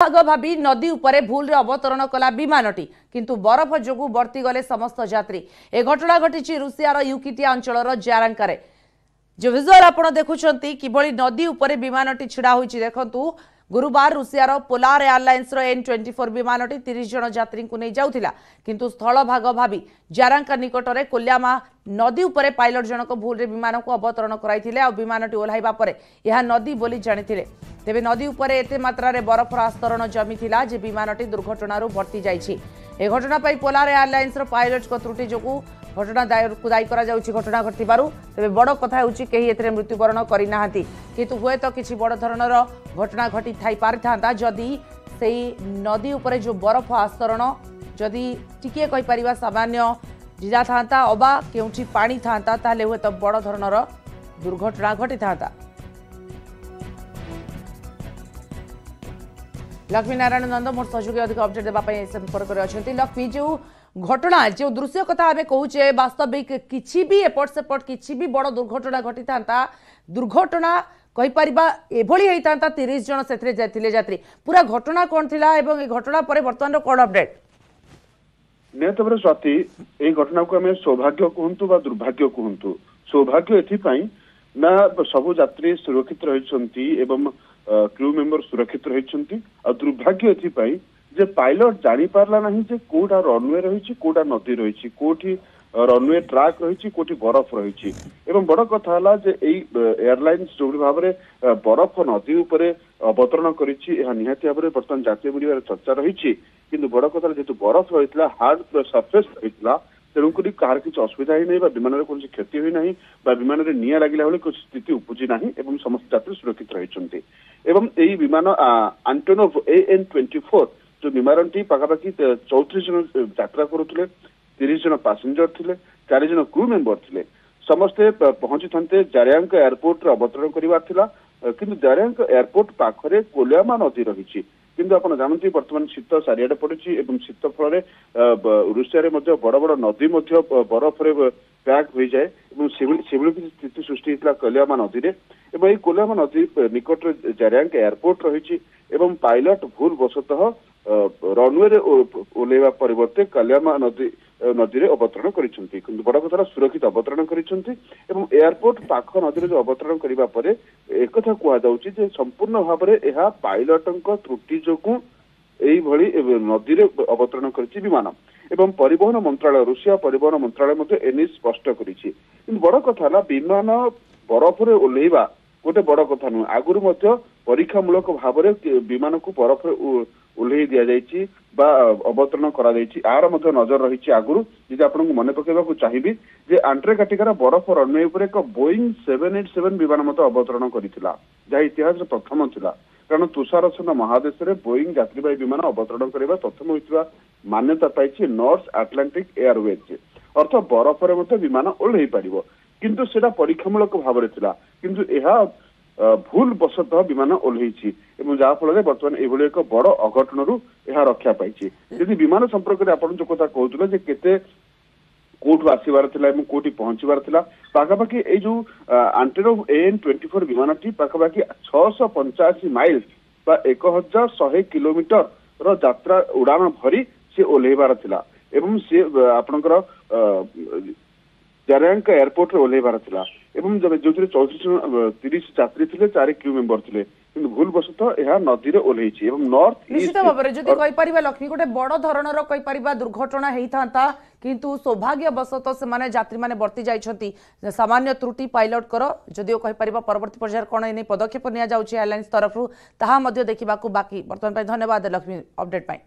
भाग भाभी नदी उपरे भूल अवतरण कला विमानटी किंतु बरफ जोगु बर्ती गले समस्त यात्री। ए घटना घटी रुषियार यूकिटिया अंचल जारांकारे। जो विजुअल आपण देखुछंती किभली नदी उपरे विमानटी छिड़ा होईची देखंतु। गुरुवार रुषियार पोलार एयरलाइंस N24 विमानटी 30 जन यात्री को नहीं जाउथिला किंतु स्थल भाग भाभी जारांका निकटरे कोल्यामा नदी उपरे पायलट जनक भूल रे विमान को अवतरण कराइथिले आ विमानटी ओल्हाइबा परे यह नदी बोली जानिथिले। तेबे नदी उपरे एते मात्रा रे बरफर आस्तरण जमीथिला जे विमानटी दुर्घटनारू बर्ती जाइछि। ए घटना पाई पोलार एयरलाइंस रो पायलट को त्रुटि जोगु घटना दायी करा जाउछि। घटना घटिबारु तेबे बड़ कथा होउछि केही एतरे मृत्युवरण करि नाहांती किंतु हुए तो किछि बड़ धरणर घटना घटी थाई पारिथांता जदि सेही नदी उपरे जो बरफ आस्तरण जदि टिके कहि परिबा सामान्य ढिला थांता अबा केउठी पानी थांता ताले हुए तो बड़ धरणर दुर्घटना घटी थांता। लक्ष्मी नारायण नंद मोर सहयोगी अधिक अपडेट देबा पई संपर्क रे अछंती। लक्ष्मी जो घटना जो दृश्य कथा आमे कहूचे वास्तविक किछि भी एपट सेपट किछि भी बड़ दुर्घटना घटी थांता दुर्घटना कहि परिबा एभली हेई थांता 30 जन सेथरे जातिले यात्री पूरा घटना कोन थिला एवं ए घटना परे वर्तमान रो कोन अपडेट नियतबरे स्वाति ए घटना को हमें सौभाग्य कहंतु बा दुर्भाग्य कहंतु। सौभाग्य एथि पई ना सब यात्री सुरक्षित रहिसंती एवं क्रू मेंबर सुरक्षित रहिसंती आ दुर्भाग्य एथि पई जे पायलट जानी पारला नहीं जे कोडा रनवे रहिछि कोडा नदी रहिछि कोठी रनवे ट्रैक रहिछि कोठी बरफ रहिछि एवं बड़ कथा हला जे एई एयरलाइंस जो भाव रे बरफ नदी ऊपर अवतरण करिछि एहा निहाती भाव रे वर्तमान जातीय बुलिबार चर्चा रहिछि किंतु बड़ कथा जेतु बरफ रहितला हार्ड सरफेस रहितला तेणु करी कहार किसी असुविधा ही नहीं विमान में कौन क्षति हुई ना विमान में निआ लगिला बेले कोई स्थिति उपजी ना एवं समस्त यात्री सुरक्षित रही एवं यही विमान एंटोनोव AN24 जो विमानटी पाखापाखि 34 जन यात्रा करुले 30 जन पैसेंजर थे 4 जन क्रू मेंबर थे समस्ते पहुंची था जारियांक एयरपोर्ट अवतरण करवा किंतु जारियांक एयरपोर्ट पाखरे कोलियामा नदी रही किंतु आप जानते बर्तमान शीत चारिआडे पड़ी एवं शीत फल रुषिया बड़ बड़ नदी बरफ पैक हो जाए किसी स्थिति सृष्टि होता कोलियामा नदी में एवं कोलियामा नदी निकट जारियांक एयरपोर्ट रही पायलट भूल वशतः रनवे ओल्लैवा परिवर्ते कोलियामा नदी में अवतरण करिसेंती किंतु बड़ कथा सुरक्षित अवतरण करिसेंती एवं एयरपोर्ट पाख नदी में जो अवतरण करिबा परे एक कथा कुआ जाउची जे संपूर्ण भाव में यह पायलटक त्रुटि जोगु एई भली नदी में अवतरण करिछि विमान एवं परिवहन मंत्रालय रुषिया परिवहन मंत्रालय मध्य एने स्पष्ट करिछि किंतु बड़ कथा हला विमान बरफ रे ओल्लैवा गोटे बड़ कथा नुह आगुरु मध्य परीक्षामूलक भाव में विमान को बरफ ओल्लई दि जाइछि बा अवतरण करा जाइछि आर मध्य नजर रही आगुरु यदि आपन मन पकेबाकू चाहिबी जे आंट्रेकाटिकार बरफ रनवे उपर एक बोइंग 787 विमान मत अवतरण करिथिला जहा इतिहास प्रथम थिला कारण तुषारछन्न महादेश रे बोइंग यात्रीवाही विमान अवतरण करबा प्रथम होइतबा मान्यता पाइछि नॉर्थ अटलांटिक एयरवेज अर्थ बरफ रे मत विमान ओल्लई पारिबो किंतु सेटा परीक्षामूलक भाव में थिला किंतु एहा भूल वशतः विमान ओल्लई जहाँफल बर्तमान ये एक बड़ अघटन रक्षा पाई यदि विमान संपर्क में आपन जो कथा कहते केते कोठू आसबार कोठी पहुंचबार पाखापाखि जो एंटोनोव AN24 विमानटी पाखापाखि 685 माइल बा 1100 किलोमीटर यात्रा उड़ान भरी सी ओल्लैबार थिला एवं सी आपणकर जारियांक एयरपोर्ट रे ओल्लैबार थिला एवं जो 30 यात्री थे 4 क्रू मेंबर थे किंतु भूल वशतः यह नदी रे ओल्लैछि एवं नॉर्थ निश्चित भाव में जदि कहि परिबा लक्ष्मी गोटे बड़ धरणर कहि परिबा दुर्घटना हेई थांता किंतु सौभाग्यवशतः से माने यात्री माने बर्ती जाइछंती सामान्य त्रुटि पायलट कर जदिओ कहि परिबा परवर्ती पर्यायर कोन एने पदक्षेप निया जाउछि एयरलाइंस तरफरु ताहा मध्ये देखिबाकू बाकी वर्तमान पय धन्यवाद लक्ष्मी अपडेट पय।